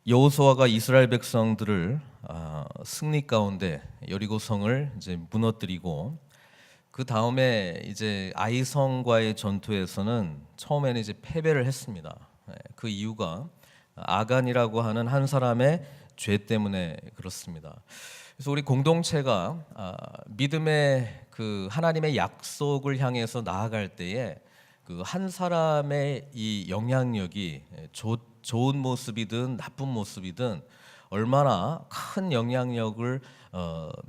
여호수아가 이스라엘 백성들을 승리 가운데 여리고 성을 이제 무너뜨리고 그 다음에 이제 아이성과의 전투에서는 처음에는 이제 패배를 했습니다. 그 이유가 아간이라고 하는 한 사람의 죄 때문에 그렇습니다. 그래서 우리 공동체가 믿음의 그 하나님의 약속을 향해서 나아갈 때에 그 한 사람의 이 영향력이 좋은 모습이든 나쁜 모습이든 얼마나 큰 영향력을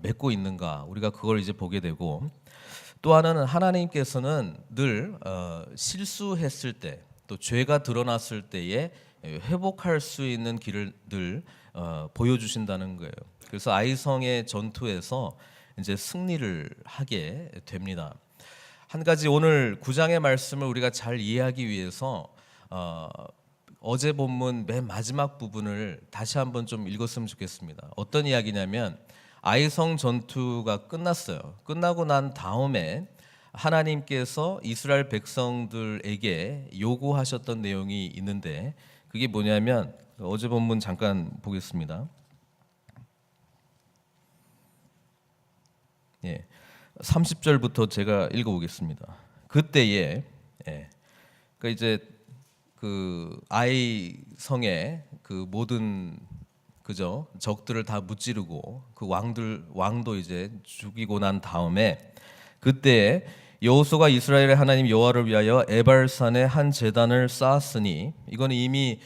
맺고 있는가, 우리가 그걸 이제 보게 되고, 또 하나는 하나님께서는 늘 실수했을 때, 또 죄가 드러났을 때에 회복할 수 있는 길을 늘 보여주신다는 거예요. 그래서 아이성의 전투에서 이제 승리를 하게 됩니다. 한 가지 오늘 9장의 말씀을 우리가 잘 이해하기 위해서 어제 본문 맨 마지막 부분을 다시 한번 좀 읽었으면 좋겠습니다. 어떤 이야기냐면 아이성 전투가 끝났어요. 끝나고 난 다음에 하나님께서 이스라엘 백성들에게 요구하셨던 내용이 있는데, 그게 뭐냐면 어제 본문 잠깐 보겠습니다. 30절부터 제가 읽어보겠습니다. 그때에 그러니까 이제 그 아이성의 그 모든 적들을 다 무찌르고 그 왕도 이제 죽이고 난 다음에, 그때에 여호수아가 이스라엘의 하나님 여호와를 위하여 에발산에 한 제단을 쌓았으니, 이거는 이미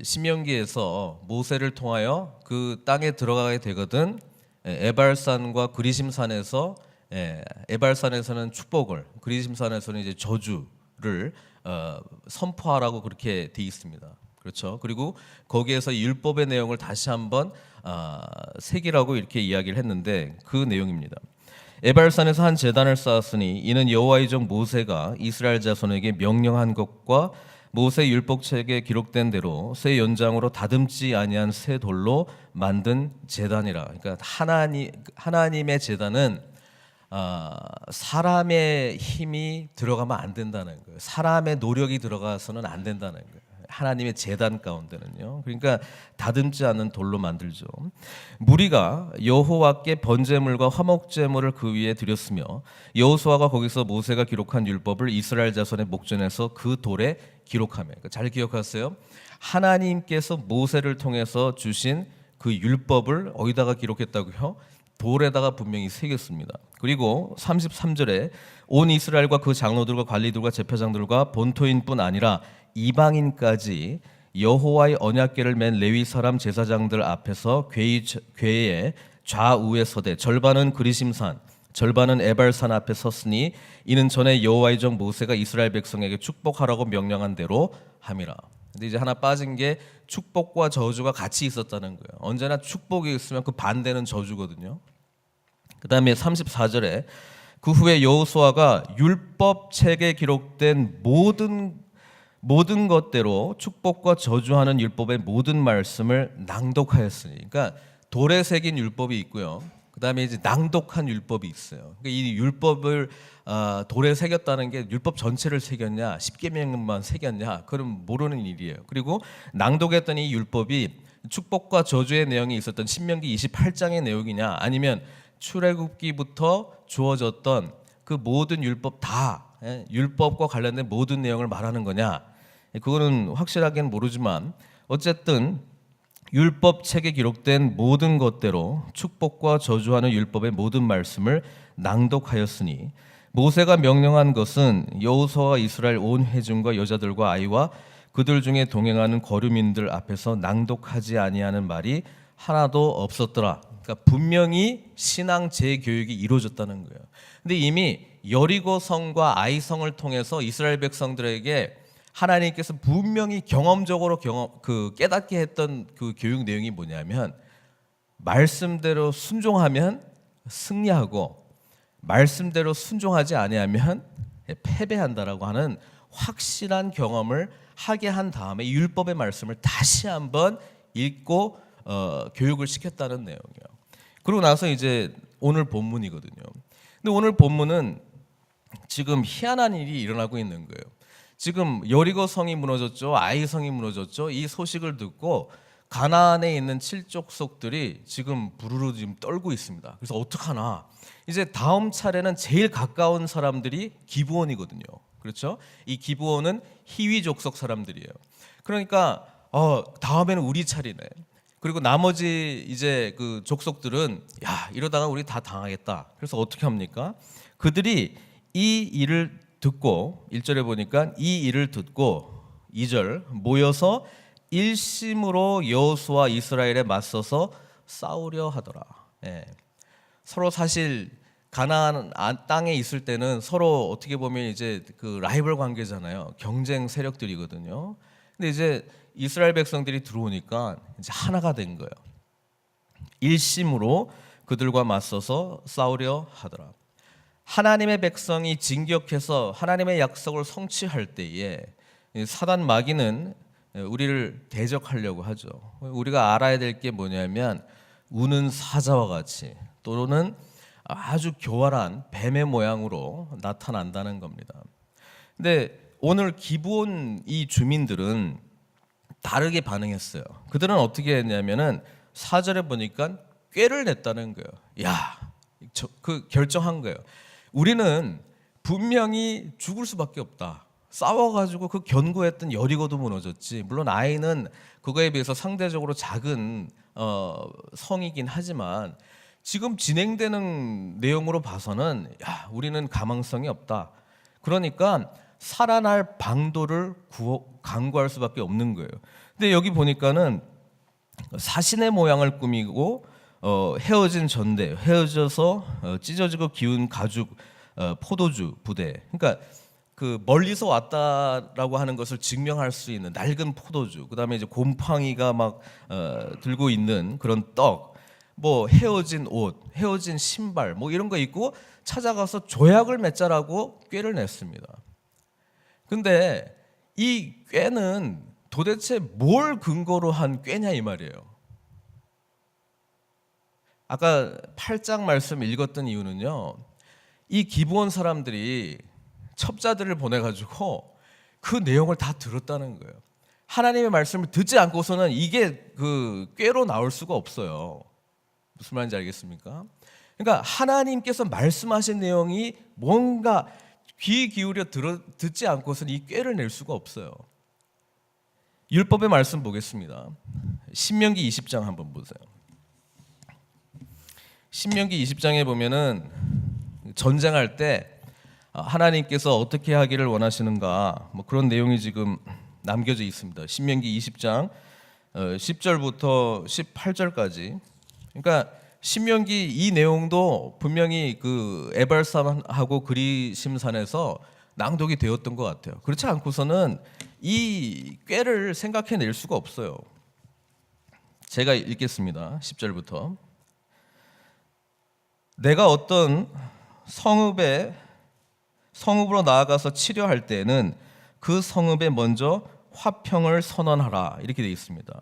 신명기에서 모세를 통하여 그 땅에 들어가게 되거든. 에발산과 그리심산에서 에발산에서는 축복을, 그리심산에서는 이제 저주를 선포하라고 그렇게 돼 있습니다. 그렇죠. 그리고 거기에서 율법의 내용을 다시 한번 새기라고 이렇게 이야기를 했는데, 그 내용입니다. 에발산에서 한 제단을 쌓았으니 이는 여호와의 종 모세가 이스라엘 자손에게 명령한 것과 모세 율법책에 기록된 대로 새 연장으로 다듬지 아니한 새 돌로 만든 제단이라. 그러니까 하나님의 제단은 사람의 힘이 들어가면 안 된다는 거예요. 사람의 노력이 들어가서는 안 된다는 거예요. 하나님의 제단 가운데는요. 그러니까 다듬지 않는 돌로 만들죠. 무리가 여호와께 번제물과 화목제물을 그 위에 드렸으며 여호수아가 거기서 모세가 기록한 율법을 이스라엘 자손의 목전에서 그 돌에 기록하며, 그러니까 잘 기억하세요. 하나님께서 모세를 통해서 주신 그 율법을 어디다가 기록했다고요? 돌에다가 분명히 새겼습니다. 그리고 33절에 온 이스라엘과 그 장로들과 관리들과 제사장들과 본토인뿐 아니라 이방인까지 여호와의 언약궤를 맨 레위 사람 제사장들 앞에서 궤의 좌우에 서되 절반은 그리심산 절반은 에발산 앞에 섰으니 이는 전에 여호와의 종 모세가 이스라엘 백성에게 축복하라고 명령한 대로 함이라. 근데 이제 하나 빠진 게 축복과 저주가 같이 있었다는 거예요. 언제나 축복이 있으면 그 반대는 저주거든요. 그 다음에 34절에 그 후에 여호수아가 율법책에 기록된 모든 것대로 축복과 저주하는 율법의 모든 말씀을 낭독하였으니, 그러니까 돌에 새긴 율법이 있고요. 그 다음에 이제 낭독한 율법이 있어요. 그러니까 이 율법을 돌에 새겼다는 게 율법 전체를 새겼냐, 10계명만 새겼냐, 그건 모르는 일이에요. 그리고 낭독했던 이 율법이 축복과 저주의 내용이 있었던 신명기 28장의 내용이냐, 아니면 출애굽기부터 주어졌던 그 모든 율법 다, 율법과 관련된 모든 내용을 말하는 거냐, 그거는 확실하게는 모르지만 어쨌든 율법책에 기록된 모든 것대로 축복과 저주하는 율법의 모든 말씀을 낭독하였으니 모세가 명령한 것은 여호수아와 이스라엘 온 회중과 여자들과 아이와 그들 중에 동행하는 거류민들 앞에서 낭독하지 아니하는 말이 하나도 없었더라. 그러니까 분명히 신앙 재교육이 이루어졌다는 거예요. 근데 이미 여리고성과 아이성을 통해서 이스라엘 백성들에게 하나님께서 분명히 경험적으로 깨닫게 했던 그 교육 내용이 뭐냐면, 말씀대로 순종하면 승리하고 말씀대로 순종하지 아니하면 패배한다라고 하는 확실한 경험을 하게 한 다음에 율법의 말씀을 다시 한번 읽고 교육을 시켰다는 내용이에요. 그러고 나서 이제 오늘 본문이거든요. 근데 오늘 본문은 지금 희한한 일이 일어나고 있는 거예요. 지금 여리고 성이 무너졌죠. 아이 성이 무너졌죠. 이 소식을 듣고 가나안에 있는 칠족속들이 지금 부르르 지금 떨고 있습니다. 그래서 어떡하나? 이제 다음 차례는 제일 가까운 사람들이 기브온이거든요. 그렇죠? 이 기브온은 히위 족속 사람들이에요. 그러니까 다음에는 우리 차례네. 그리고 나머지 이제 그 족속들은 야, 이러다가 우리 다 당하겠다. 그래서 어떻게 합니까? 그들이 이 일을 듣고 1절에 보니까 이 일을 듣고 2절 모여서 일심으로 여호수아 이스라엘에 맞서서 싸우려 하더라. 예. 서로 사실 가나안 땅에 있을 때는 서로 어떻게 보면 이제 그 라이벌 관계잖아요. 경쟁 세력들이거든요. 근데 이제 이스라엘 백성들이 들어오니까 이제 하나가 된 거예요. 일심으로 그들과 맞서서 싸우려 하더라. 하나님의 백성이 진격해서 하나님의 약속을 성취할 때에 사단 마귀는 우리를 대적하려고 하죠. 우리가 알아야 될 게 뭐냐면 우는 사자와 같이 또는 아주 교활한 뱀의 모양으로 나타난다는 겁니다. 근데 오늘 기브온 이 주민들은 다르게 반응했어요. 그들은 어떻게 했냐면은 4절에 보니까 꾀를 냈다는 거예요. 야, 그 결정한 거예요. 우리는 분명히 죽을 수밖에 없다. 싸워가지고 그 견고했던 여리고도 무너졌지. 물론 아이는 그거에 비해서 상대적으로 작은 성이긴 하지만 지금 진행되는 내용으로 봐서는 야, 우리는 가망성이 없다. 그러니까 살아날 방도를 강구할 수밖에 없는 거예요. 근데 여기 보니까는 사신의 모양을 꾸미고 헤어진 전대, 헤어져서 찢어지고 기운 가죽 포도주 부대. 그러니까 그 멀리서 왔다라고 하는 것을 증명할 수 있는 낡은 포도주. 그다음에 이제 곰팡이가 막 들고 있는 그런 떡. 뭐 헤어진 옷, 헤어진 신발, 뭐 이런 거 입고 찾아가서 조약을 맺자라고 꾀를 냈습니다. 근데 이 꾀는 도대체 뭘 근거로 한 꾀냐 이 말이에요. 아까 8장 말씀 읽었던 이유는요. 이 기브온 사람들이 첩자들을 보내가지고 그 내용을 다 들었다는 거예요. 하나님의 말씀을 듣지 않고서는 이게 그 꾀로 나올 수가 없어요. 무슨 말인지 알겠습니까? 그러니까 하나님께서 말씀하신 내용이 뭔가 귀 기울여 듣지 않고서는 이 꾀를 낼 수가 없어요. 율법의 말씀 보겠습니다. 신명기 20장 한번 보세요. 신명기 20장에 보면은 전쟁할 때 하나님께서 어떻게 하기를 원하시는가 뭐 그런 내용이 지금 남겨져 있습니다. 신명기 20장 10절부터 18절까지. 그러니까 신명기 이 내용도 분명히 그 에발산하고 그리심산에서 낭독이 되었던 것 같아요. 그렇지 않고서는 이 꾀를 생각해낼 수가 없어요. 제가 읽겠습니다. 10절부터. 내가 어떤 성읍으로 나아가서 치려할 때에는 그 성읍에 먼저 화평을 선언하라 이렇게 되어 있습니다.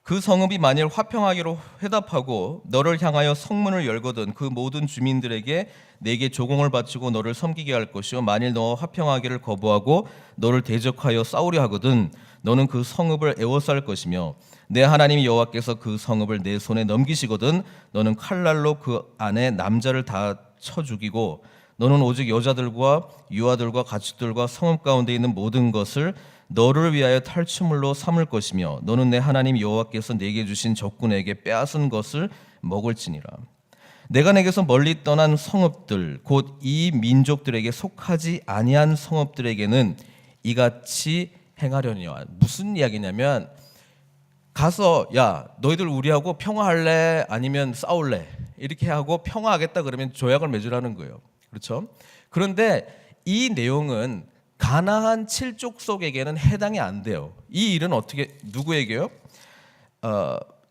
그 성읍이 만일 화평하기로 회답하고 너를 향하여 성문을 열거든 그 모든 주민들에게 내게 조공을 바치고 너를 섬기게 할 것이요 만일 너와 화평하기를 거부하고 너를 대적하여 싸우려 하거든 너는 그 성읍을 에워쌀 것이며 내 하나님 여호와께서 그 성읍을 내 손에 넘기시거든 너는 칼날로 그 안에 남자를 다 쳐 죽이고 너는 오직 여자들과 유아들과 가축들과 성읍 가운데 있는 모든 것을 너를 위하여 탈취물로 삼을 것이며 너는 내 하나님 여호와께서 내게 주신 적군에게 빼앗은 것을 먹을지니라. 내가 내게서 멀리 떠난 성읍들 곧 이 민족들에게 속하지 아니한 성읍들에게는 이같이 행하려니와. 무슨 이야기냐면 가서 야 너희들 우리하고 평화할래 아니면 싸울래 이렇게 하고 평화하겠다 그러면 조약을 맺으라는 거예요. 그렇죠? 그런데 이 내용은 가나안 7족속에게는 해당이 안 돼요. 이 일은 어떻게 누구에게요?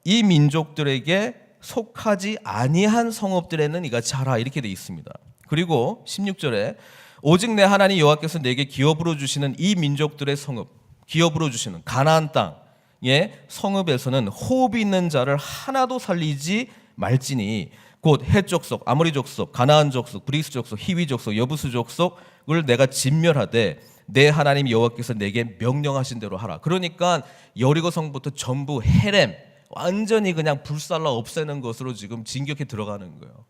이 민족들에게 속하지 아니한 성읍들에는 이같이 하라 이렇게 돼 있습니다. 그리고 16절에 오직 내 하나님 여호와께서 내게 기업으로 주시는 이 민족들의 성읍, 기업으로 주시는 가나안 땅의 성읍에서는 호흡이 있는 자를 하나도 살리지 말지니 곧 헷 족속, 아모리 족속, 가나안 족속, 브리스 족속, 히위 족속, 여부스 족속을 내가 진멸하되 내 하나님 여호와께서 내게 명령하신 대로 하라. 그러니까 여리고 성부터 전부 헤렘, 완전히 그냥 불살라 없애는 것으로 지금 진격해 들어가는 거예요.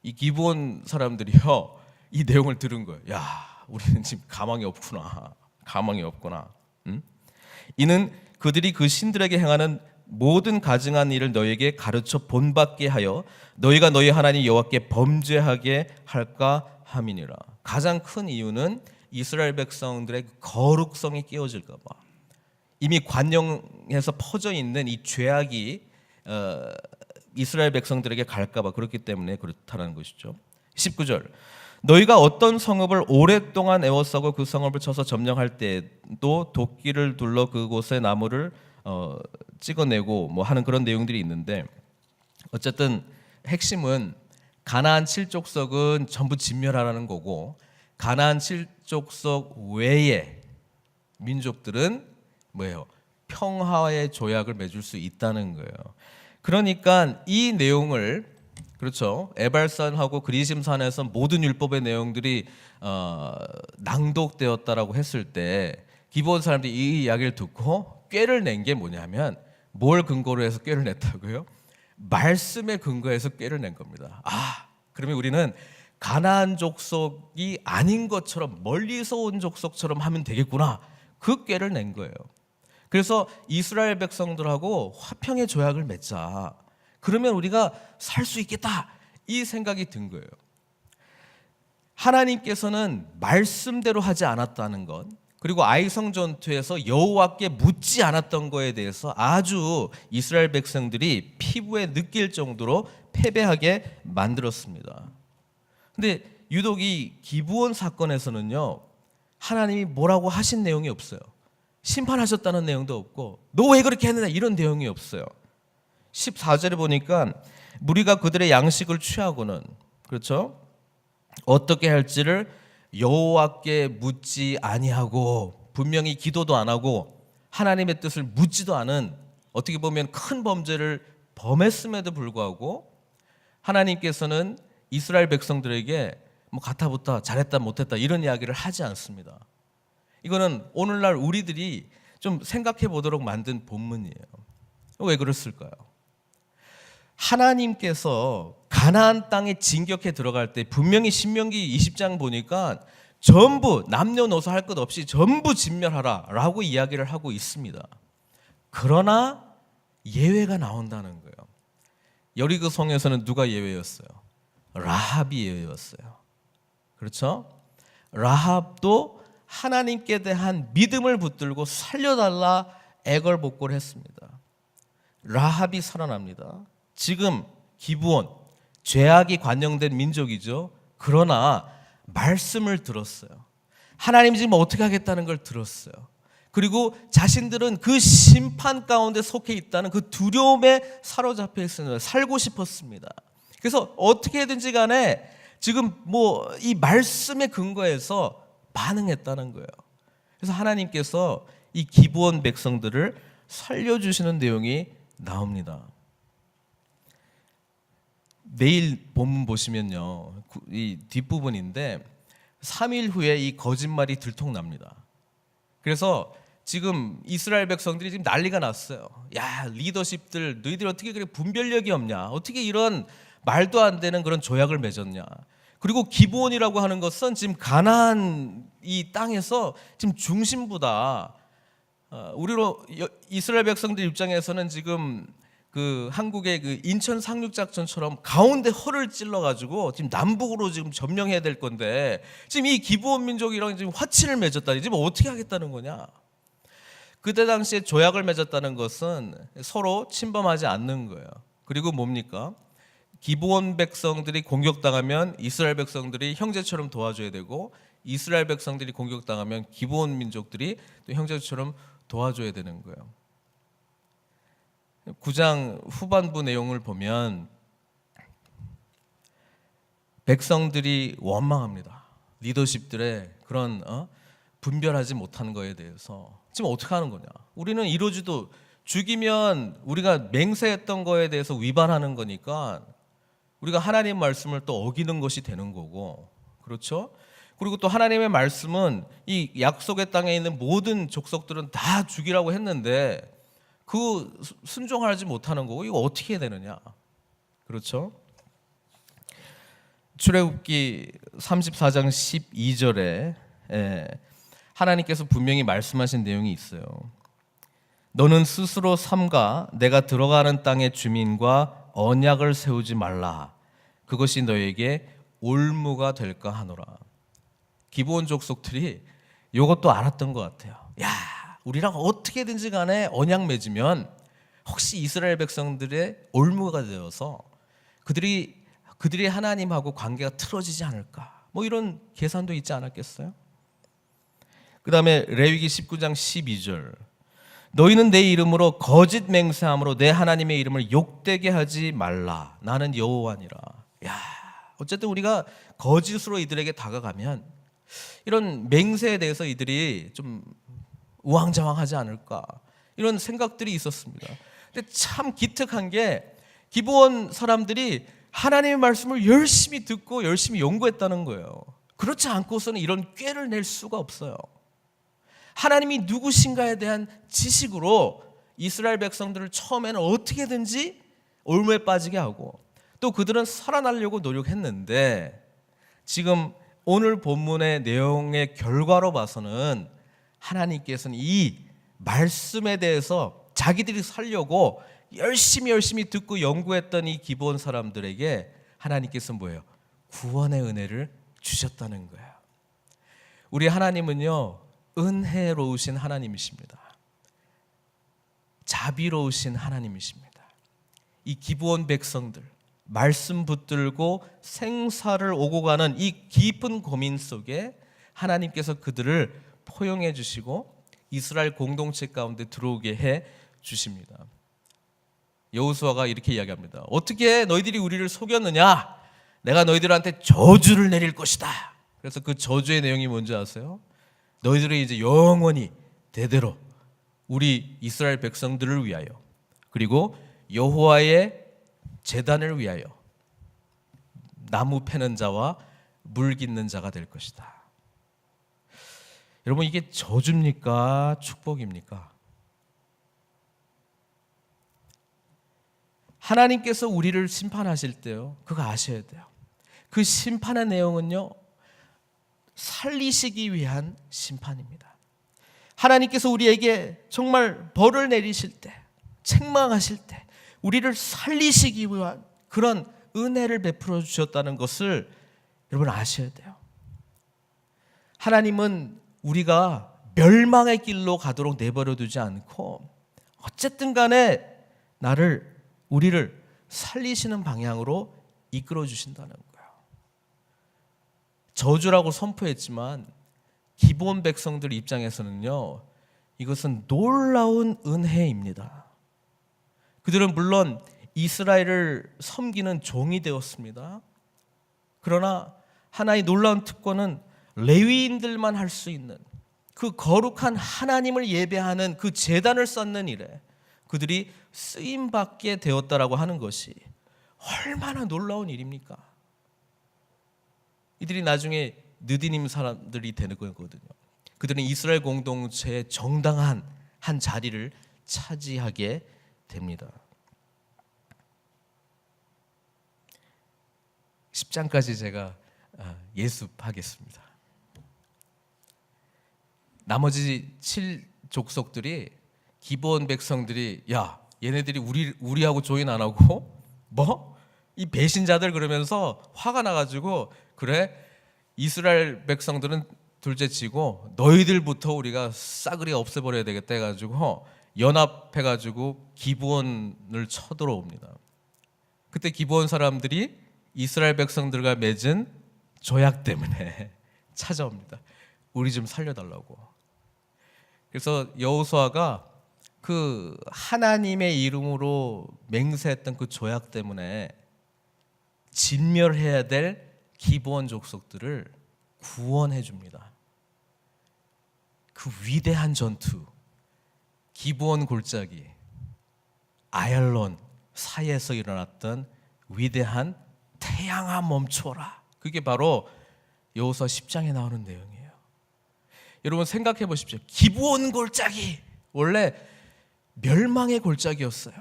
이 기브온 사람들이요, 이 내용을 들은 거예요. 야, 우리는 지금 가망이 없구나. 가망이 없구나. 응? 이는 그들이 그 신들에게 행하는 모든 가증한 일을 너희에게 가르쳐 본받게 하여 너희가 너희 하나님 여호와께 범죄하게 할까 함이니라. 가장 큰 이유는 이스라엘 백성들의 거룩성이 깨어질까 봐. 이미 관영에서 퍼져 있는 이 죄악이 이스라엘 백성들에게 갈까 봐 그렇기 때문에 그렇다는 것이죠. 19절. 너희가 어떤 성읍을 오랫동안 애워싸고 그 성읍을 쳐서 점령할 때도 도끼를 둘러 그곳의 나무를 찍어내고 뭐 하는 그런 내용들이 있는데, 어쨌든 핵심은 가나안 7족속은 전부 진멸하라는 거고, 가나안 7족속 외의 민족들은 뭐예요? 평화의 조약을 맺을 수 있다는 거예요. 그러니까 이 내용을, 그렇죠, 에발산하고 그리심산에서 모든 율법의 내용들이 낭독되었다라고 했을 때 기브온 사람들이 이 이야기를 듣고 꾀를 낸 게 뭐냐면, 뭘 근거로 해서 꾀를 냈다고요? 말씀에 근거해서 꾀를 낸 겁니다. 아, 그러면 우리는 가나안 족속이 아닌 것처럼, 멀리서 온 족속처럼 하면 되겠구나. 그 꾀를 낸 거예요. 그래서 이스라엘 백성들하고 화평의 조약을 맺자. 그러면 우리가 살 수 있겠다. 이 생각이 든 거예요. 하나님께서는 말씀대로 하지 않았다는 것, 그리고 아이성 전투에서 여호와께 묻지 않았던 거에 대해서 아주 이스라엘 백성들이 피부에 느낄 정도로 패배하게 만들었습니다. 근데 유독 이 기브온 사건에서는요, 하나님이 뭐라고 하신 내용이 없어요. 심판하셨다는 내용도 없고, 너 왜 그렇게 했느냐 이런 내용이 없어요. 14절에 보니까 무리가 그들의 양식을 취하고는, 그렇죠, 어떻게 할지를 여호와께 묻지 아니하고, 분명히 기도도 안 하고 하나님의 뜻을 묻지도 않은, 어떻게 보면 큰 범죄를 범했음에도 불구하고 하나님께서는 이스라엘 백성들에게 뭐 가타부타 잘했다 못했다 이런 이야기를 하지 않습니다. 이거는 오늘날 우리들이 좀 생각해 보도록 만든 본문이에요. 왜 그랬을까요? 하나님께서 가나안 땅에 진격해 들어갈 때 분명히 신명기 20장 보니까 전부 남녀노소 할 것 없이 전부 진멸하라 라고 이야기를 하고 있습니다. 그러나 예외가 나온다는 거예요. 여리고 성에서는 누가 예외였어요? 라합이 예외였어요. 그렇죠? 라합도 하나님께 대한 믿음을 붙들고 살려달라 애걸복걸을 했습니다. 라합이 살아납니다. 지금 기브온, 죄악이 관영된 민족이죠. 그러나 말씀을 들었어요. 하나님이 지금 어떻게 하겠다는 걸 들었어요. 그리고 자신들은 그 심판 가운데 속해 있다는 그 두려움에 사로잡혀 있습니다. 살고 싶었습니다. 그래서 어떻게든지 간에 지금 뭐 이 말씀에 근거해서 반응했다는 거예요. 그래서 하나님께서 이 기브온 백성들을 살려주시는 내용이 나옵니다. 내일 본문 보시면요, 이 뒷부분인데 3일 후에 이 거짓말이 들통납니다. 그래서 지금 이스라엘 백성들이 지금 난리가 났어요. 야, 리더십들, 너희들 어떻게 그렇게 분별력이 없냐? 어떻게 이런 말도 안 되는 그런 조약을 맺었냐? 그리고 기브온이라고 하는 것은 지금 가나안 이 땅에서 지금 중심부다. 우리로 이스라엘 백성들 입장에서는 지금 그 한국의 그 인천 상륙 작전처럼 가운데 허를 찔러 가지고 지금 남북으로 지금 점령해야 될 건데, 지금 이 기브온 민족이랑 지금 화친을 맺었다니 지금 어떻게 하겠다는 거냐? 그때 당시에 조약을 맺었다는 것은 서로 침범하지 않는 거예요. 그리고 뭡니까? 기브온 백성들이 공격당하면 이스라엘 백성들이 형제처럼 도와줘야 되고, 이스라엘 백성들이 공격당하면 기브온 민족들이 또 형제처럼 도와줘야 되는 거예요. 9장 후반부 내용을 보면 백성들이 원망합니다. 리더십들의 그런 분별하지 못한 거에 대해서 지금 어떻게 하는 거냐? 우리는 이러지도, 죽이면 우리가 맹세했던 거에 대해서 위반하는 거니까 우리가 하나님 말씀을 또 어기는 것이 되는 거고, 그렇죠? 그리고 또 하나님의 말씀은 이 약속의 땅에 있는 모든 족속들은 다 죽이라고 했는데 그 순종하지 못하는 거고 이거 어떻게 해야 되느냐? 그렇죠? 출애굽기 34장 12절에 하나님께서 분명히 말씀하신 내용이 있어요. 너는 스스로 삼가 내가 들어가는 땅의 주민과 언약을 세우지 말라. 그것이 너에게 올무가 될까 하노라. 기브온 족속들이 이것도 알았던 것 같아요. 야, 우리랑 어떻게든지 간에 언약 맺으면 혹시 이스라엘 백성들의 올무가 되어서 그들이 하나님하고 관계가 틀어지지 않을까, 뭐 이런 계산도 있지 않았겠어요? 그 다음에 레위기 19장 12절, 너희는 내 이름으로 거짓 맹세함으로 내 하나님의 이름을 욕되게 하지 말라. 나는 여호와니라. 야, 어쨌든 우리가 거짓으로 이들에게 다가가면 이런 맹세에 대해서 이들이 좀 우왕좌왕하지 않을까, 이런 생각들이 있었습니다. 근데 참 기특한 게 기브온 사람들이 하나님의 말씀을 열심히 듣고 열심히 연구했다는 거예요. 그렇지 않고서는 이런 꾀를 낼 수가 없어요. 하나님이 누구신가에 대한 지식으로 이스라엘 백성들을 처음에는 어떻게든지 올무에 빠지게 하고 또 그들은 살아나려고 노력했는데, 지금 오늘 본문의 내용의 결과로 봐서는 하나님께서는 이 말씀에 대해서 자기들이 살려고 열심히 듣고 연구했던 이 기브온 사람들에게 하나님께서 뭐예요? 구원의 은혜를 주셨다는 거예요. 우리 하나님은요, 은혜로우신 하나님이십니다. 자비로우신 하나님이십니다. 이 기브온 백성들 말씀 붙들고 생사를 오고 가는 이 깊은 고민 속에 하나님께서 그들을 포용해 주시고 이스라엘 공동체 가운데 들어오게 해 주십니다. 여호수아가 이렇게 이야기합니다. 어떻게 너희들이 우리를 속였느냐? 내가 너희들한테 저주를 내릴 것이다. 그래서 그 저주의 내용이 뭔지 아세요? 너희들이 이제 영원히 대대로 우리 이스라엘 백성들을 위하여 그리고 여호와의 제단을 위하여 나무 패는 자와 물 깃는 자가 될 것이다. 여러분, 이게 저주입니까? 축복입니까? 하나님께서 우리를 심판하실 때요, 그거 아셔야 돼요. 그 심판의 내용은요, 살리시기 위한 심판입니다. 하나님께서 우리에게 정말 벌을 내리실 때, 책망하실 때 우리를 살리시기 위한 그런 은혜를 베풀어 주셨다는 것을 여러분 아셔야 돼요. 하나님은 우리가 멸망의 길로 가도록 내버려 두지 않고 어쨌든 간에 우리를 살리시는 방향으로 이끌어 주신다는 거예요. 저주라고 선포했지만 기브온 백성들 입장에서는요, 이것은 놀라운 은혜입니다. 그들은 물론 이스라엘을 섬기는 종이 되었습니다. 그러나 하나의 놀라운 특권은 레위인들만 할 수 있는 그 거룩한 하나님을 예배하는 그 제단을 쌓는 일에 그들이 쓰임받게 되었다라고 하는 것이 얼마나 놀라운 일입니까? 이들이 나중에 느디님 사람들이 되는 거거든요. 그들은 이스라엘 공동체의 정당한 한 자리를 차지하게 됩니다. 10장까지 제가 예습하겠습니다. 나머지 7족속들이 기브온 백성들이 야, 얘네들이 우리하고 조인 안 하고 뭐? 이 배신자들 그러면서 화가 나가지고 그래, 이스라엘 백성들은 둘째치고 너희들부터 우리가 싸그리 없애버려야 되겠다 해가지고 연합해가지고 기브온을 쳐들어옵니다. 그때 기브온 사람들이 이스라엘 백성들과 맺은 조약 때문에 찾아옵니다. 우리 좀 살려달라고. 그래서 여호수아가 그 하나님의 이름으로 맹세했던 그 조약 때문에 진멸해야 될 기브온 족속들을 구원해 줍니다. 그 위대한 전투, 기브온 골짜기, 아얄론 사이에서 일어났던 위대한 태양아 멈춰라. 그게 바로 여호수아 10장에 나오는 내용이에요. 여러분 생각해 보십시오. 기브온 골짜기 원래 멸망의 골짜기였어요.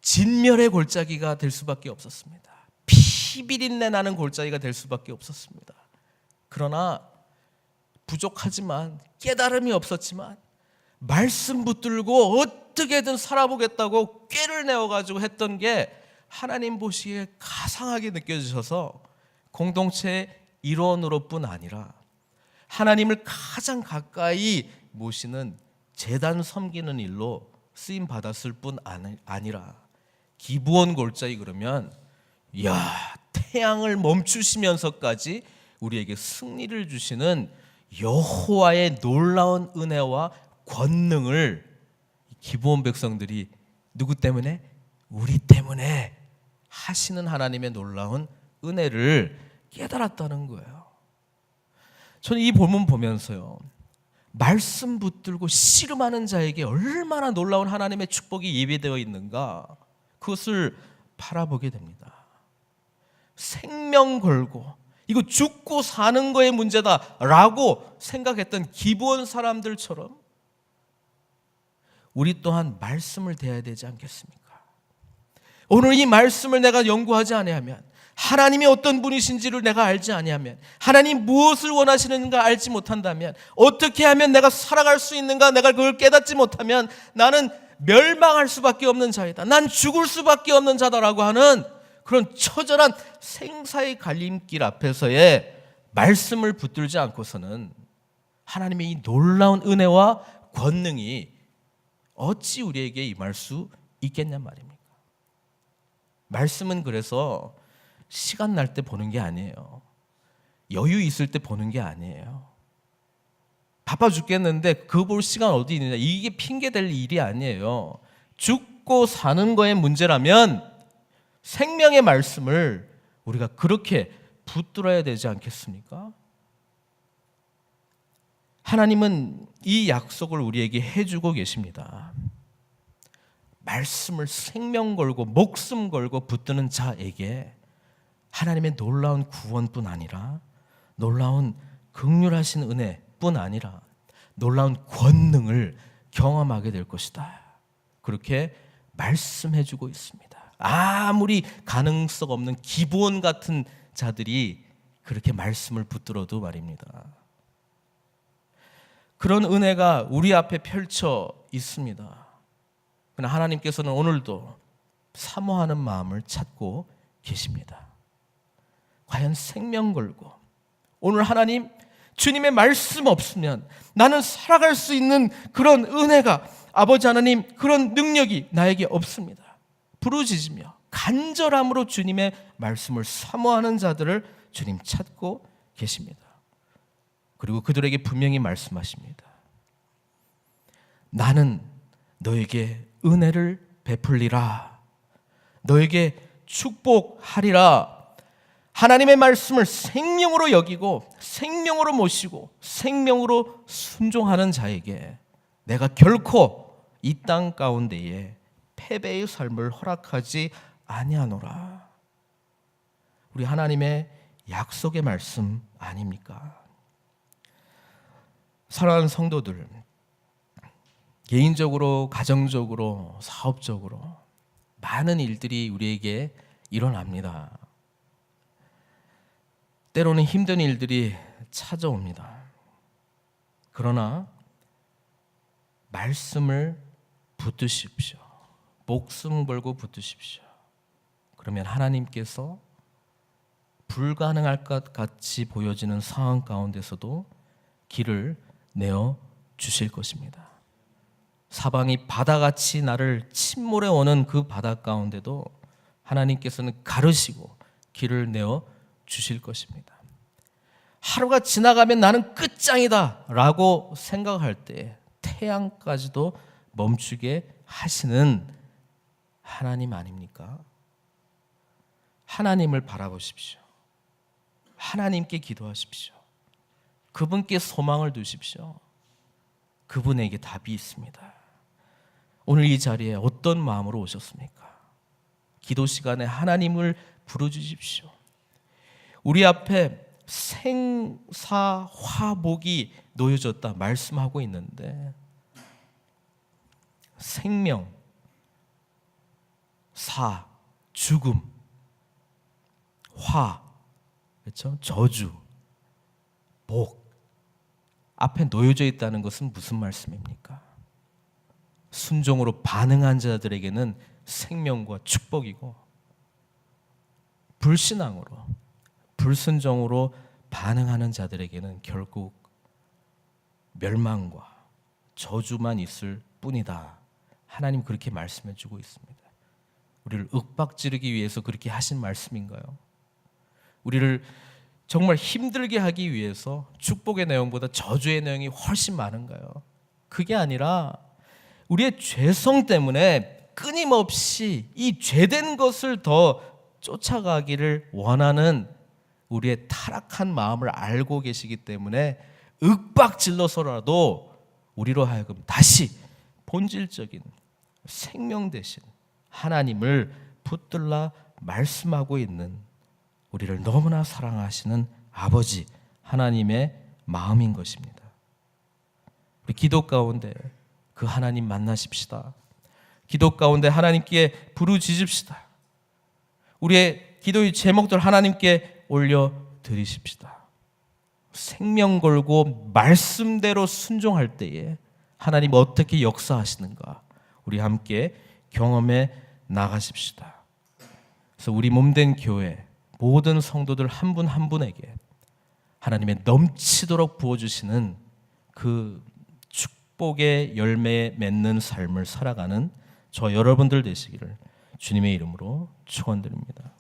진멸의 골짜기가 될 수밖에 없었습니다. 피비린내 나는 골짜기가 될 수밖에 없었습니다. 그러나 부족하지만 깨달음이 없었지만 말씀 붙들고 어떻게든 살아보겠다고 꾀를 내어가지고 했던 게 하나님 보시기에 가상하게 느껴지셔서 공동체의 일원으로뿐 아니라 하나님을 가장 가까이 모시는 제단 섬기는 일로 쓰임 받았을 뿐 아니라 기브온 골짜기 그러면 태양을 멈추시면서까지 우리에게 승리를 주시는 여호와의 놀라운 은혜와 권능을 기브온 백성들이 누구 때문에? 우리 때문에 하시는 하나님의 놀라운 은혜를 깨달았다는 거예요. 저는 이 본문 보면서요, 말씀 붙들고 씨름하는 자에게 얼마나 놀라운 하나님의 축복이 예비되어 있는가, 그것을 바라보게 됩니다. 생명 걸고 이거 죽고 사는 거의 문제다라고 생각했던 기브온 사람들처럼 우리 또한 말씀을 대해야 되지 않겠습니까? 오늘 이 말씀을 내가 연구하지 아니하면, 하나님이 어떤 분이신지를 내가 알지 아니하면, 하나님 무엇을 원하시는가 알지 못한다면, 어떻게 하면 내가 살아갈 수 있는가 내가 그걸 깨닫지 못하면 나는 멸망할 수밖에 없는 자이다, 난 죽을 수밖에 없는 자다라고 하는 그런 처절한 생사의 갈림길 앞에서의 말씀을 붙들지 않고서는 하나님의 이 놀라운 은혜와 권능이 어찌 우리에게 임할 수 있겠냐 말입니까? 말씀은 그래서 시간 날 때 보는 게 아니에요. 여유 있을 때 보는 게 아니에요. 바빠 죽겠는데 그거 볼 시간 어디 있느냐, 이게 핑계될 일이 아니에요. 죽고 사는 거의 문제라면 생명의 말씀을 우리가 그렇게 붙들어야 되지 않겠습니까? 하나님은 이 약속을 우리에게 해주고 계십니다. 말씀을 생명 걸고 목숨 걸고 붙드는 자에게 하나님의 놀라운 구원뿐 아니라 놀라운 긍휼하신 은혜뿐 아니라 놀라운 권능을 경험하게 될 것이다, 그렇게 말씀해주고 있습니다. 아무리 가능성 없는 기브온 같은 자들이 그렇게 말씀을 붙들어도 말입니다. 그런 은혜가 우리 앞에 펼쳐 있습니다. 그러나 하나님께서는 오늘도 사모하는 마음을 찾고 계십니다. 과연 생명 걸고 오늘 하나님, 주님의 말씀 없으면 나는 살아갈 수 있는 그런 은혜가, 아버지 하나님, 그런 능력이 나에게 없습니다. 부르짖으며 간절함으로 주님의 말씀을 사모하는 자들을 주님 찾고 계십니다. 그리고 그들에게 분명히 말씀하십니다. 나는 너에게 은혜를 베풀리라, 너에게 축복하리라. 하나님의 말씀을 생명으로 여기고 생명으로 모시고 생명으로 순종하는 자에게 내가 결코 이 땅 가운데에 패배의 삶을 허락하지 아니하노라. 우리 하나님의 약속의 말씀 아닙니까? 사랑하는 성도들, 개인적으로, 가정적으로, 사업적으로 많은 일들이 우리에게 일어납니다. 때로는 힘든 일들이 찾아옵니다. 그러나 말씀을 붙드십시오. 목숨 걸고 붙드십시오. 그러면 하나님께서 불가능할 것 같이 보여지는 상황 가운데서도 길을 내어 주실 것입니다. 사방이 바다같이 나를 침몰해 오는 그 바다 가운데도 하나님께서는 가르시고 길을 내어 주실 것입니다. 하루가 지나가면 나는 끝장이다 라고 생각할 때 태양까지도 멈추게 하시는 하나님 아닙니까? 하나님을 바라보십시오. 하나님께 기도하십시오. 그분께 소망을 두십시오. 그분에게 답이 있습니다. 오늘 이 자리에 어떤 마음으로 오셨습니까? 기도 시간에 하나님을 부르주십시오. 우리 앞에 생사화복이 놓여졌다 말씀하고 있는데, 생명, 사, 죽음, 화, 그렇죠? 저주, 복 앞에 놓여져 있다는 것은 무슨 말씀입니까? 순종으로 반응한 자들에게는 생명과 축복이고, 불신앙으로 불순종으로 반응하는 자들에게는 결국 멸망과 저주만 있을 뿐이다. 하나님 그렇게 말씀해 주고 있습니다. 우리를 윽박지르기 위해서 그렇게 하신 말씀인가요? 우리를 정말 힘들게 하기 위해서 축복의 내용보다 저주의 내용이 훨씬 많은가요? 그게 아니라 우리의 죄성 때문에 끊임없이 이 죄된 것을 더 쫓아가기를 원하는 우리의 타락한 마음을 알고 계시기 때문에 윽박질러서라도 우리로 하여금 다시 본질적인 생명 되신 하나님을 붙들라 말씀하고 있는, 우리를 너무나 사랑하시는 아버지 하나님의 마음인 것입니다. 우리 기도 가운데 그 하나님 만나십시다. 기도 가운데 하나님께 부르짖읍시다. 우리의 기도의 제목들 하나님께 올려드리십시다. 생명 걸고 말씀대로 순종할 때에 하나님 어떻게 역사하시는가 우리 함께 경험해 나가십시다. 그래서 우리 몸된 교회 모든 성도들 한 분 한 분에게 하나님의 넘치도록 부어주시는 그 축복의 열매에 맺는 삶을 살아가는 저 여러분들 되시기를 주님의 이름으로 축원드립니다.